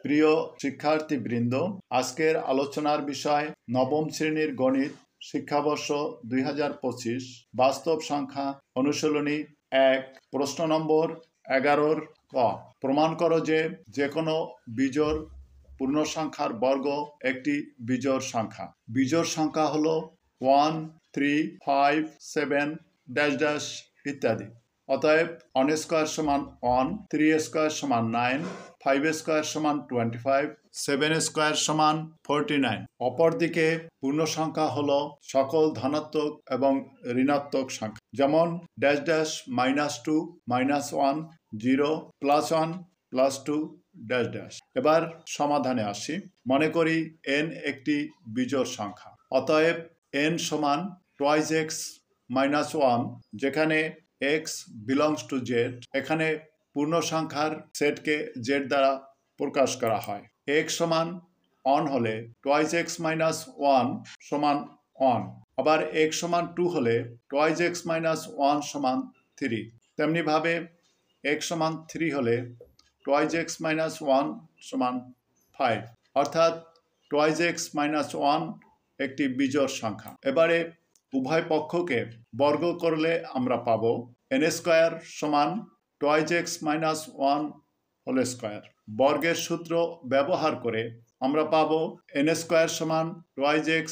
প্রিয় শিক্ষার্থীবৃন্দ, আজকের আলোচনার বিষয় নবম শ্রেণীর গণিত শিক্ষাবর্ষ 2025 বাস্তব সংখ্যা অনুশীলনী 1 প্রশ্ন নম্বর 11 ক। প্রমাণ করো যে কোনো বিজোড় পূর্ণসংখ্যার বর্গ একটি বিজোড় সংখ্যা। বিজোড় সংখ্যা হলো 1, 3, 5, 7 ড্যাশ ড্যাশ ইত্যাদি। অতএব 1 স্কয়ার সমান 1, 3 স্কয়ার সমান 9, 5 স্কয়ার সমান 25, 7 স্কয়ার সমান 49। অপরদিকে পূর্ণ সংখ্যা হলো সকল ধনাত্মক এবং ঋণাত্মক সংখ্যা, যেমন ড্যাশ ড্যাশ -2, -1, 0, +1, +2 ড্যাশ ড্যাশ। এবার সমাধানে আসি। মনে করি n একটি বিজোড় সংখ্যা। অতএব n সমান 2x - 1, যেখানে x belongs to z। এখানে পূর্ণ সংখ্যার সেটকে z দ্বারা প্রকাশ করা হয়। x সমান 1 হলে 2x - 1 সমান 1। আবার x সমান 2 হলে 2x - 1 সমান 3। তেমনিভাবে x সমান 3 হলে 2x - 1 সমান 5। অর্থাৎ 2x - 1 একটি বিজোড় সংখ্যা। এবারে উভয় পক্ষকে বর্গ করলে আমরা পাবো n স্কয়ার সমান 2x - 1 হোল স্কয়ার। বর্গের সূত্র ব্যবহার করে আমরা পাবো n স্কয়ার সমান 2x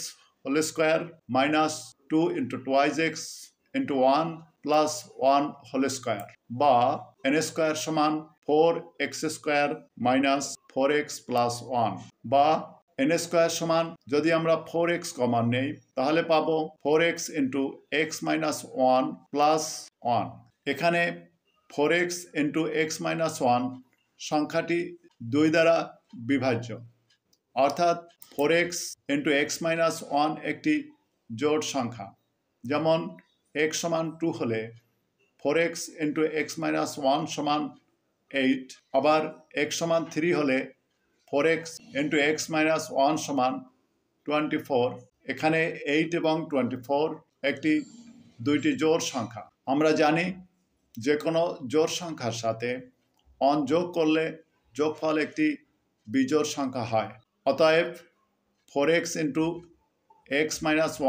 whole square -2 × 2x × 1 + 1 whole square, বা n স্কয়ার সমান 4x স্কয়ার - 4x + 1, বা n স্কয়ার সমান, যদি আমরা 4x কমন নেই তাহলে পাবো 4x × x - 1 + 1। এখানে 4x × x - 1 সংখ্যাটি 2 দ্বারা বিভাজ্য, অর্থাৎ 4x × x - 1 একটি জোড় সংখ্যা। যেমন x সমান 2 হলে 4x × x - 1 সমান 8। আবার x সমান 3 হলে 4x × x - 1 সমান 24। এখানে 8 এবং 24 একটি দুইটি জোড় সংখ্যা। আমরা জানি যে কোনো জোড় সংখ্যার সাথে 1 যোগ করলে যোগফল একটি বিজোড় সংখ্যা হয়। অতএব 4x × x -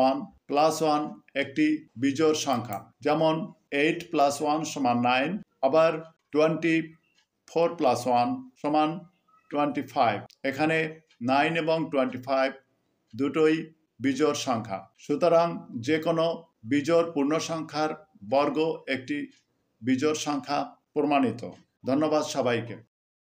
1 + 1 একটি বিজোড় সংখ্যা। যেমন 8 + 1 সমান 9। আবার 24 + 1 সমান 25। এখানে 9 এবং 25 দুটোই বিজোড় সংখ্যা। সুতরাং যে কোনো বিজোড় পূর্ণসংখ্যার বর্গ একটি বিজোড় সংখ্যা প্রমাণিত। ধন্যবাদ সবাইকে।